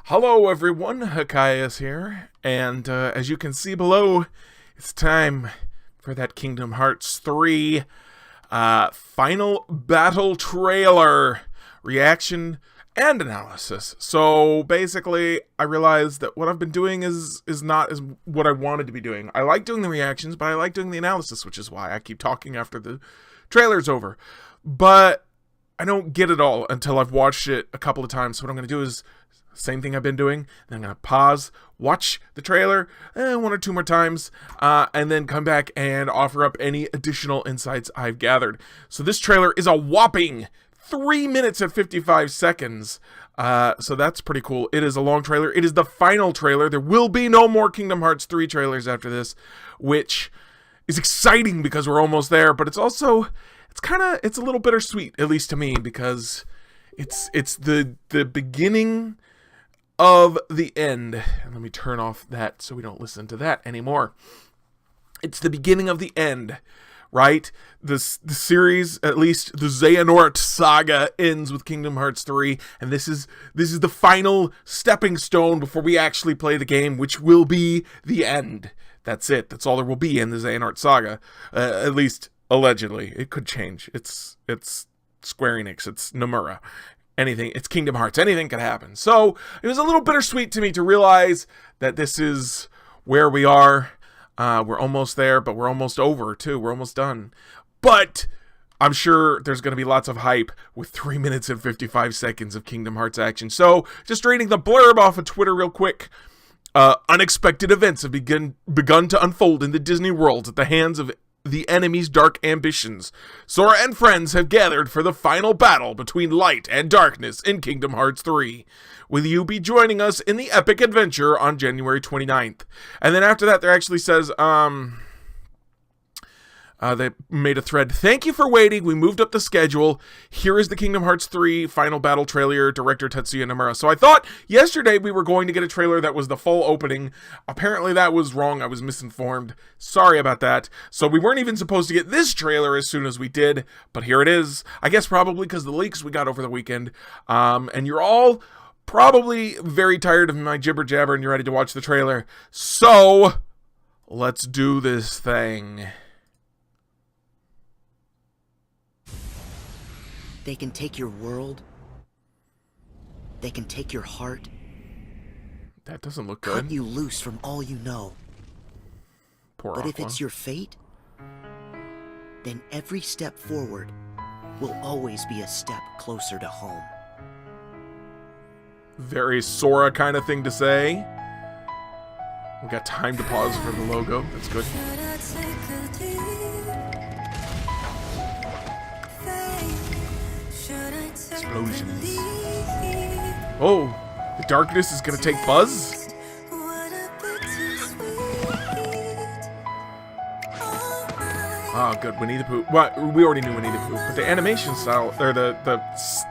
Hello everyone, Hakaius here, and as you can see below, it's time for that Kingdom Hearts 3 final battle trailer reaction and analysis. So basically, I realized that what I've been doing is not as what I wanted to be doing. I like doing the reactions, but I like doing the analysis, which is why I keep talking after the trailer's over. But I don't get it all until I've watched it a couple of times. So what I'm going to do is same thing I've been doing. Then I'm going to pause, watch the trailer one or two more times, and then come back and offer up any additional insights I've gathered. So this trailer is a whopping 3 minutes and 55 seconds. So that's pretty cool. It is a long trailer. It is the final trailer. There will be no more Kingdom Hearts 3 trailers after this, which is exciting because we're almost there, but it's also, it's a little bittersweet, at least to me, because it's the beginning of the end. And let me turn off that so we don't listen to that anymore. It's the beginning of the end, right? The series, at least the Xehanort saga, ends with Kingdom Hearts 3, and this is the final stepping stone before we actually play the game, which will be the end. That's it. That's all there will be in the Xehanort saga, at least allegedly. It could change. It's Square Enix. It's Nomura. Anything, it's Kingdom Hearts, anything could happen. So it was a little bittersweet to me to realize that this is where we are. We're almost there, but we're almost over too. We're almost done. But I'm sure there's going to be lots of hype with 3 minutes and 55 seconds of Kingdom Hearts action. So just reading the blurb off of Twitter real quick. Unexpected events have begun to unfold in the Disney world at the hands of the enemy's dark ambitions. Sora and friends have gathered for the final battle between light and darkness in Kingdom Hearts 3. Will you be joining us in the epic adventure on January 29th? And then after that, there actually says, they made a thread. Thank you for waiting. We moved up the schedule. Here is the Kingdom Hearts 3 final battle trailer, director Tetsuya Nomura. So I thought yesterday we were going to get a trailer that was the full opening. Apparently that was wrong. I was misinformed. Sorry about that. So we weren't even supposed to get this trailer as soon as we did, but here it is. I guess probably because of the leaks we got over the weekend. And you're all probably very tired of my jibber jabber and you're ready to watch the trailer. So let's do this thing. They can take your world. They can take your heart. That doesn't look good. Cut you loose from all you know. Poor But Aqua. if it's your fate, then every step forward will always be a step closer to home. Very Sora kind of thing to say. We got time to pause for the logo. That's good. Explosions. Oh, the darkness is gonna take Buzz? Oh, good. Winnie the Pooh. Well, we already knew Winnie the Pooh, but the animation style, or the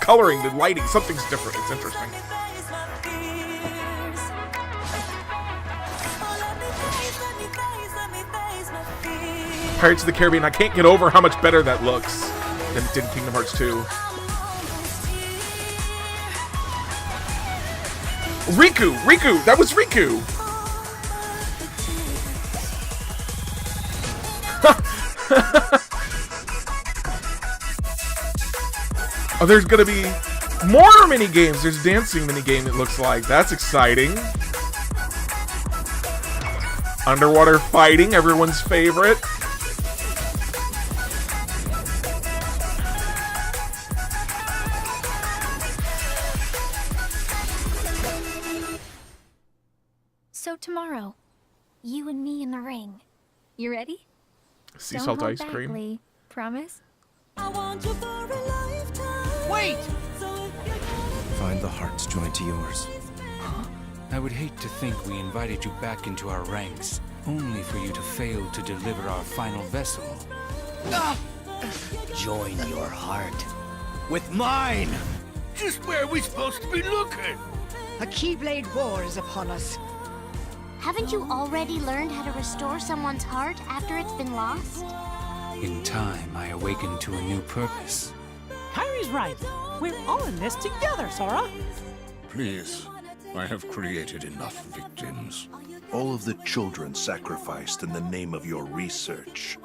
coloring, the lighting, something's different. It's interesting. Pirates of the Caribbean, I can't get over how much better that looks than it did in Kingdom Hearts 2. Riku! That was Riku! Oh, there's gonna be more mini games. There's a dancing mini game, it looks like. That's exciting. Underwater fighting, everyone's favorite. So tomorrow, you and me in the ring. You ready? Sea salt ice cream. Back, Lee. Promise? Wait! Find the heart's joined to yours. I would hate to think we invited you back into our ranks, only for you to fail to deliver our final vessel. Join your heart. With mine! Just where are we supposed to be looking? A Keyblade war is upon us. Haven't you already learned how to restore someone's heart after it's been lost? In time, I awakened to a new purpose. Kyrie's right. We're all in this together, Sora. Please, I have created enough victims. All of the children sacrificed in the name of your research.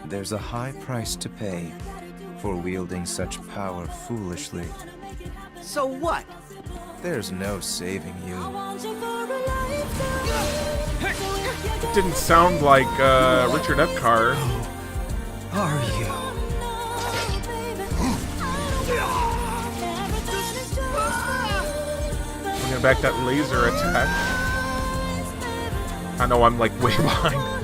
There's a high price to pay for wielding such power foolishly. So what? There's no saving you. It didn't sound like Richard Epcar. Are you? I'm gonna back that laser attack. I know I'm like way behind.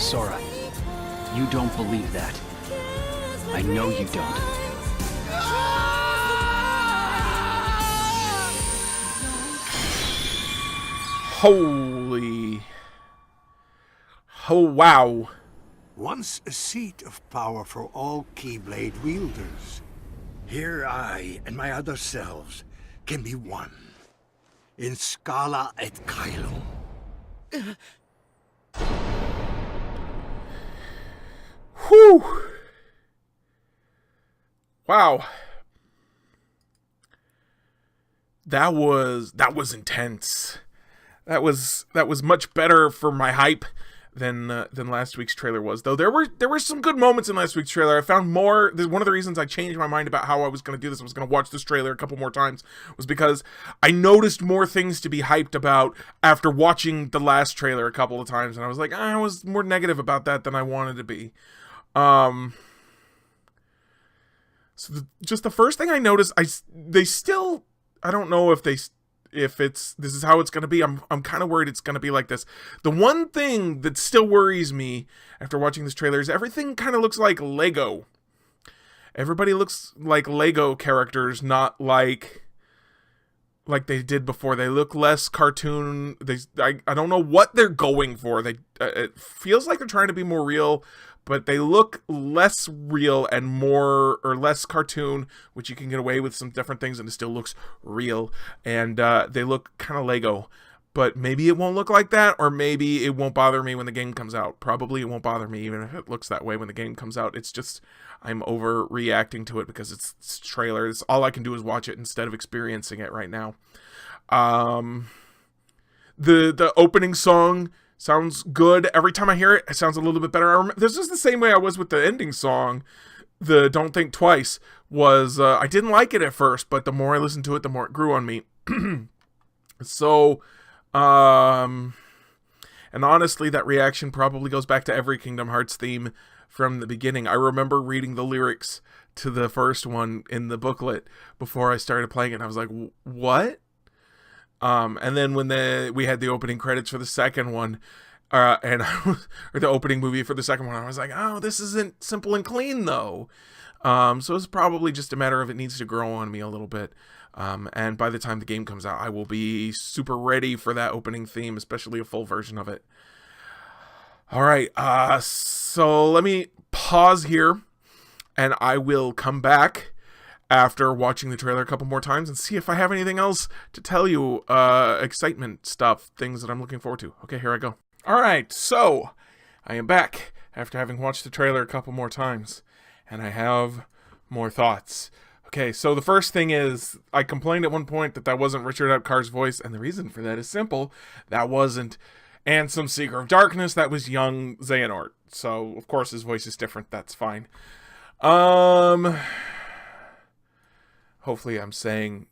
Sora, you don't believe that. I know you don't. Holy. Oh, wow. Once a seat of power for all Keyblade wielders. Here I and my other selves can be one. In Scala et Kylo. Whew. Wow. That was intense. That was much better for my hype than last week's trailer was. Though there were some good moments in last week's trailer. I found more. One of the reasons I changed my mind about how I was going to do this, I was going to watch this trailer a couple more times, was because I noticed more things to be hyped about after watching the last trailer a couple of times, and I was like, I was more negative about that than I wanted to be. So just the first thing I noticed, they still, I don't know if this is how it's going to be. I'm kind of worried it's going to be like this. The one thing that still worries me after watching this trailer is everything kind of looks like Lego. Everybody looks like Lego characters, not like they did before. They look less cartoon. I don't know what they're going for. It feels like they're trying to be more real, but they look less real and more, or less cartoon, which you can get away with some different things and it still looks real. And they look kind of Lego, but maybe it won't look like that, or maybe it won't bother me when the game comes out. Probably it won't bother me even if it looks that way when the game comes out. It's just, I'm overreacting to it because it's trailer. It's all I can do is watch it instead of experiencing it right now. The opening song sounds good. Every time I hear it, it sounds a little bit better. This is the same way I was with the ending song. The Don't Think Twice was, I didn't like it at first, but the more I listened to it, the more it grew on me. So, and honestly, that reaction probably goes back to every Kingdom Hearts theme from the beginning. I remember reading the lyrics to the first one in the booklet before I started playing it, and I was like, what? And then when we had the opening credits for the second one, or the opening movie for the second one, I was like, oh, this isn't simple and clean though. So it's probably just a matter of it needs to grow on me a little bit. And by the time the game comes out, I will be super ready for that opening theme, especially a full version of it. All right. So let me pause here and I will come back after watching the trailer a couple more times and see if I have anything else to tell you, excitement stuff, things that I'm looking forward to. Okay, here I go. All right, so I am back after having watched the trailer a couple more times, and I have more thoughts. Okay, so the first thing is, I complained at one point that wasn't Richard Epcar's voice, and the reason for that is simple. That wasn't Ansem Seeker of Darkness, that was young Xehanort. So, of course, his voice is different, that's fine. Hopefully I'm saying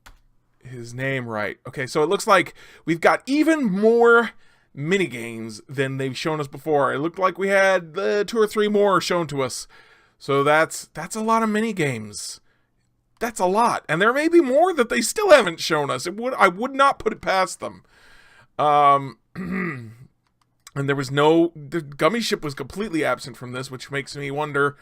his name right. Okay, so it looks like we've got even more minigames than they've shown us before. It looked like we had 2 or 3 more shown to us. So that's a lot of minigames. That's a lot. And there may be more that they still haven't shown us. I would not put it past them. And there was the gummy ship was completely absent from this, which makes me wonder,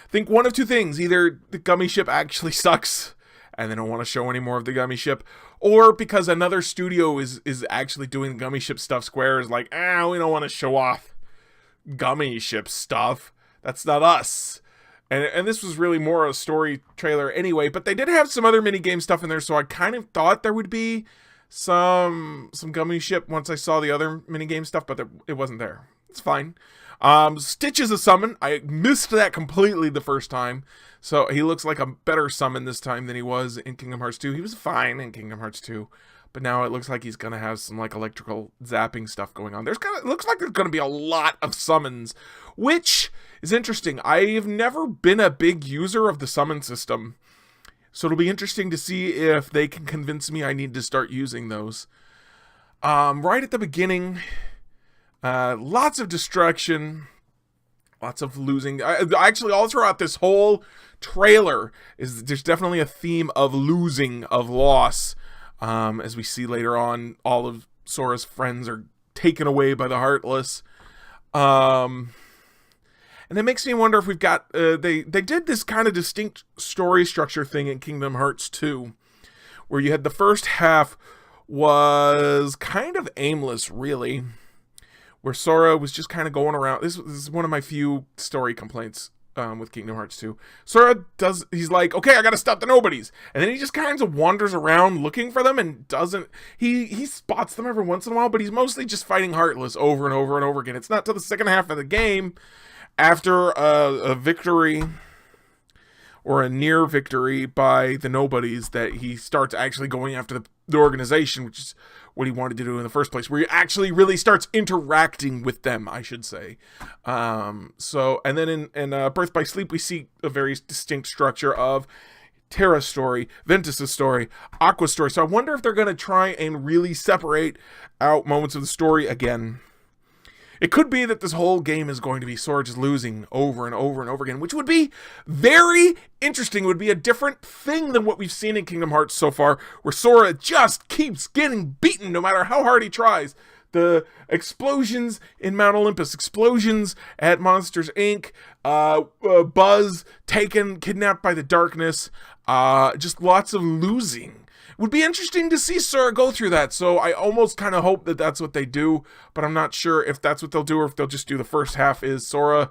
think one of two things. Either the gummy ship actually sucks and they don't want to show any more of the gummy ship, or because another studio is actually doing the gummy ship stuff. Square is like, we don't want to show off gummy ship stuff. That's not us. And this was really more a story trailer anyway, but they did have some other minigame stuff in there, so I kind of thought there would be some gummy ship once I saw the other minigame stuff, but it wasn't there. It's fine. Stitch is a summon. I missed that completely the first time. So he looks like a better summon this time than he was in Kingdom Hearts 2. He was fine in Kingdom Hearts 2. But now it looks like he's going to have some like electrical zapping stuff going on. It looks like there's going to be a lot of summons, which is interesting. I've never been a big user of the summon system. So it'll be interesting to see if they can convince me I need to start using those. Right at the beginning, lots of destruction, lots of losing. Actually, all throughout this whole trailer, there's definitely a theme of losing, of loss. As we see later on, all of Sora's friends are taken away by the Heartless. And it makes me wonder if we've got, they did this kind of distinct story structure thing in Kingdom Hearts 2, where you had the first half was kind of aimless, really, where Sora was just kind of going around. This is one of my few story complaints with Kingdom Hearts 2. Sora he's like, okay, I gotta stop the nobodies. And then he just kind of wanders around looking for them and doesn't, he spots them every once in a while, but he's mostly just fighting Heartless over and over and over again. It's not till the second half of the game, after a victory or a near victory by the nobodies, that he starts actually going after the organization, which is what he wanted to do in the first place, where he actually really starts interacting with them, I should say. And then in Birth by Sleep, we see a very distinct structure of Terra's story, Ventus's story, Aqua's story. So I wonder if they're going to try and really separate out moments of the story again. It could be that this whole game is going to be Sora just losing over and over and over again, which would be very interesting. It would be a different thing than what we've seen in Kingdom Hearts so far, where Sora just keeps getting beaten no matter how hard he tries. The explosions in Mount Olympus, explosions at Monsters, Inc., Buzz taken, kidnapped by the darkness, just lots of losing. Would be interesting to see Sora go through that, so I almost kind of hope that that's what they do, but I'm not sure if that's what they'll do or if they'll just do the first half is Sora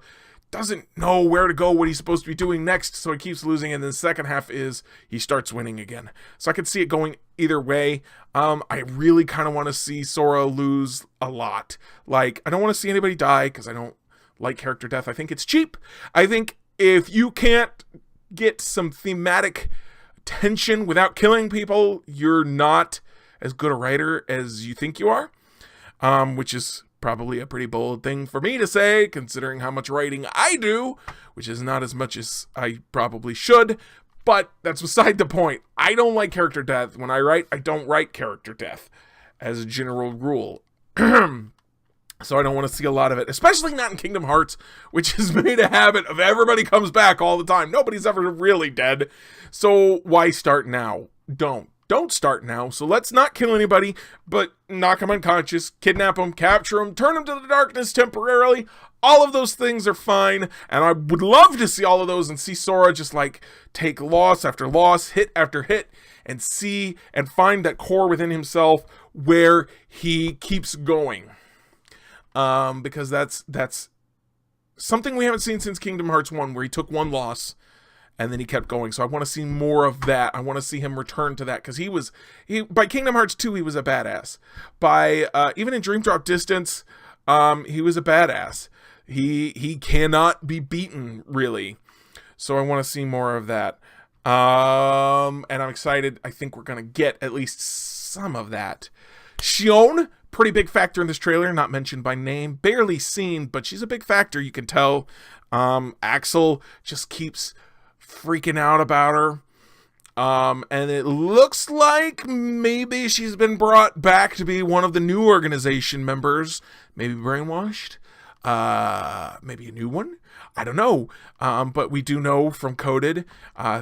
doesn't know where to go, what he's supposed to be doing next, so he keeps losing, and then the second half is he starts winning again. So I could see it going either way. I really kind of want to see Sora lose a lot. Like, I don't want to see anybody die, because I don't like character death. I think it's cheap. I think if you can't get some thematic tension without killing people, you're not as good a writer as you think you are, which is probably a pretty bold thing for me to say, considering how much writing I do, which is not as much as I probably should, but that's beside the point. I don't like character death. When I write, I don't write character death as a general rule. So I don't want to see a lot of it, especially not in Kingdom Hearts, which has made a habit of everybody comes back all the time. Nobody's ever really dead. So why start now? Don't start now. So let's not kill anybody, but knock them unconscious, kidnap them, capture them, turn them to the darkness temporarily. All of those things are fine, and I would love to see all of those and see Sora just like take loss after loss, hit after hit, and see and find that core within himself where he keeps going. Because that's something we haven't seen since Kingdom Hearts 1, where he took one loss and then he kept going. So I want to see more of that. I want to see him return to that, because he by Kingdom Hearts 2 he was a badass. By even in Dream Drop Distance, he was a badass. He cannot be beaten, really. So I want to see more of that. And I'm excited. I think we're gonna get at least some of that. Xion, pretty big factor in this trailer, not mentioned by name, barely seen, but she's a big factor, you can tell. Axel just keeps freaking out about her. And it looks like maybe she's been brought back to be one of the new organization members, maybe brainwashed, maybe a new one. I don't know, but we do know from Coded,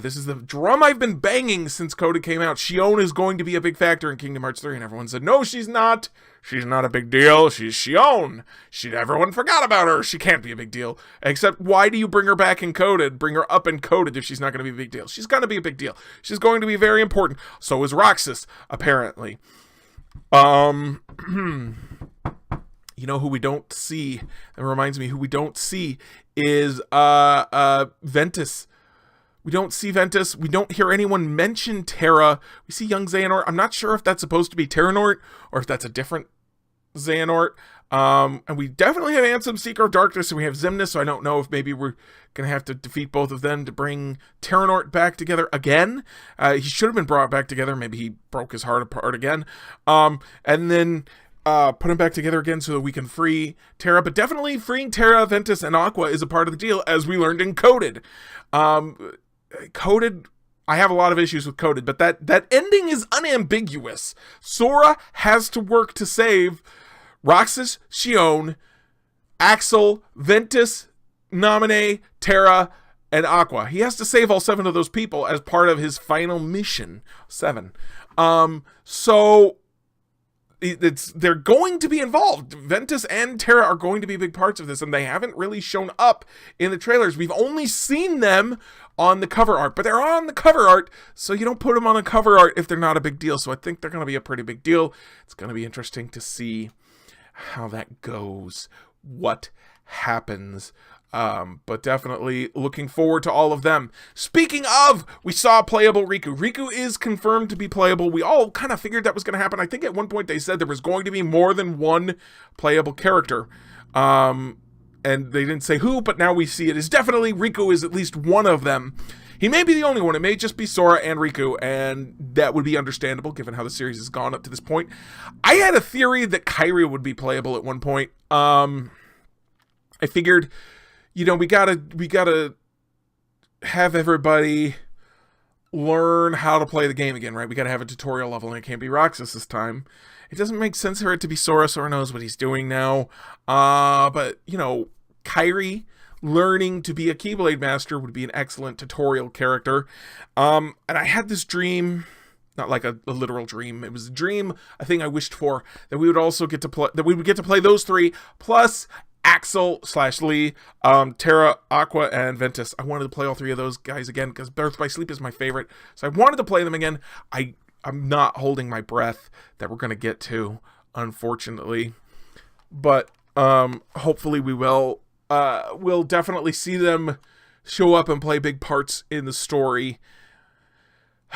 this is the drum I've been banging since Coded came out. Xion is going to be a big factor in Kingdom Hearts 3, and everyone said, no, she's not. She's not a big deal. She's Xion. Everyone forgot about her. She can't be a big deal. Except, why do you bring her back in Coded? Bring her up in Coded if she's not going to be a big deal. She's going to be a big deal. She's going to be very important. So is Roxas, apparently. You know who we don't see? That reminds me, who we don't see is Ventus. We don't see Ventus. We don't hear anyone mention Terra. We see young Xehanort. I'm not sure if that's supposed to be Terranort or if that's a different Xehanort. And we definitely have Ansem, Seeker of Darkness, and we have Xemnas, so I don't know if maybe we're going to have to defeat both of them to bring Terranort back together again. He should have been brought back together. Maybe he broke his heart apart again. And then put him back together again so that we can free Terra. But definitely freeing Terra, Ventus, and Aqua is a part of the deal, as we learned in Coded. Coded... I have a lot of issues with Coded, but that ending is unambiguous. Sora has to work to save Roxas, Xion, Axel, Ventus, Naminé, Terra, and Aqua. He has to save all 7 of those people as part of his final mission. 7. So they're going to be involved. Ventus and Terra are going to be big parts of this, and they haven't really shown up in the trailers. We've only seen them on the cover art, but they're on the cover art, so you don't put them on the cover art if they're not a big deal. So I think they're going to be a pretty big deal. It's going to be interesting to see how that goes, what happens. But definitely looking forward to all of them. Speaking of, we saw playable Riku. Riku is confirmed to be playable. We all kind of figured that was going to happen. I think at one point they said there was going to be more than one playable character. And they didn't say who, but now we see it is definitely Riku is at least one of them. He may be the only one. It may just be Sora and Riku, and that would be understandable given how the series has gone up to this point. I had a theory that Kairi would be playable at one point. I figured, you know, we gotta have everybody learn how to play the game again, right? We gotta have a tutorial level, and it can't be Roxas this time. It doesn't make sense for it to be Sora. Sora knows what he's doing now. But, you know, Kairi learning to be a Keyblade Master would be an excellent tutorial character. And I had this dream, not like a literal dream. It was a dream, a thing I wished for, that we would also get to play, that we would get to play those 3, plus Axel/Lee, Terra, Aqua, and Ventus. I wanted to play all 3 of those guys again, because Birth by Sleep is my favorite. So I wanted to play them again. I'm not holding my breath that we're going to get to, unfortunately. But hopefully we will. We'll definitely see them show up and play big parts in the story.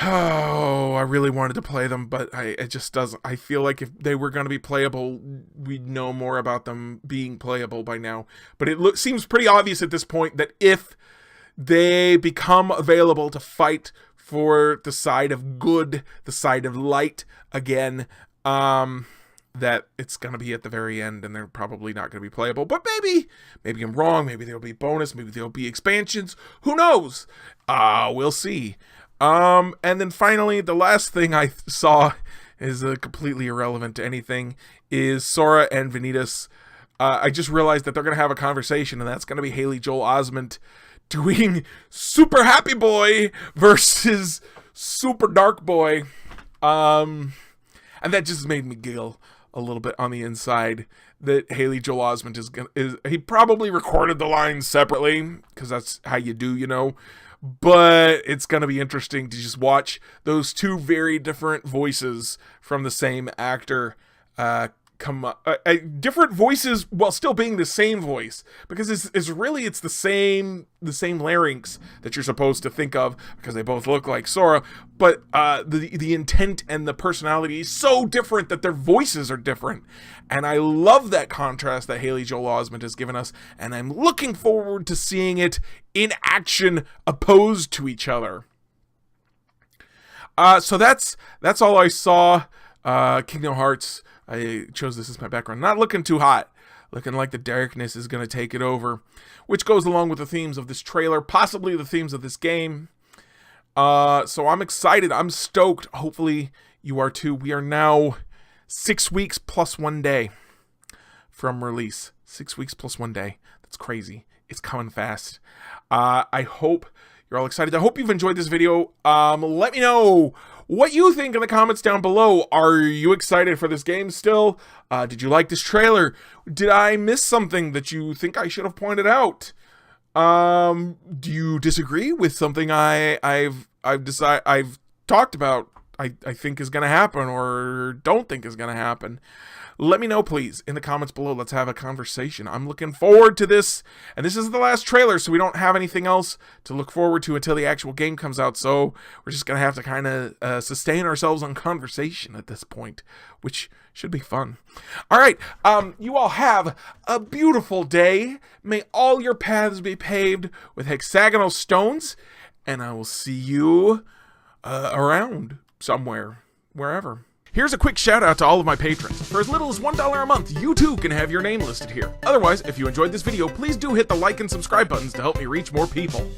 Oh, I really wanted to play them, but it just doesn't. I feel like if they were going to be playable, we'd know more about them being playable by now. But it seems pretty obvious at this point that if they become available to fight for the side of good, the side of light again, that it's going to be at the very end, and they're probably not going to be playable. But maybe I'm wrong. Maybe there'll be bonus. Maybe there'll be expansions. Who knows? We'll see. And then finally, the last thing I saw is completely irrelevant to anything, is Sora and Vanitas. I just realized that they're going to have a conversation, and that's going to be Haley Joel Osment doing Super Happy Boy versus Super Dark Boy. And that just made me giggle a little bit on the inside, that Haley Joel Osment he probably recorded the lines separately, because that's how you do, you know. But it's going to be interesting to just watch those 2 very different voices from the same actor come up. Different voices while still being the same voice, because it's really the same larynx that you're supposed to think of, because they both look like Sora, but the intent and the personality is so different that their voices are different. And I love that contrast that Haley Joel Osment has given us, and I'm looking forward to seeing it in action opposed to each other. So that's all I saw. Kingdom Hearts, I chose this as my background. Not looking too hot. Looking like the darkness is going to take it over, which goes along with the themes of this trailer, possibly the themes of this game. So I'm excited. I'm stoked. Hopefully you are too. We are now 6 weeks plus 1 day from release. 6 weeks plus 1 day. That's crazy. It's coming fast. I hope you're all excited. I hope you've enjoyed this video. Let me know what you think in the comments down below. Are you excited for this game still? Did you like this trailer? Did I miss something that you think I should have pointed out? Do you disagree with something I've talked about, I think is going to happen, or don't think is going to happen? let me know, please, in the comments below. Let's have a conversation. I'm looking forward to this, and this is the last trailer, so we don't have anything else to look forward to until the actual game comes out, so we're just going to have to kind of sustain ourselves on conversation at this point, which should be fun. All right, you all have a beautiful day. May all your paths be paved with hexagonal stones, and I will see you around somewhere, wherever. Here's a quick shout out to all of my patrons. For as little as $1 a month, you too can have your name listed here. Otherwise, if you enjoyed this video, please do hit the like and subscribe buttons to help me reach more people.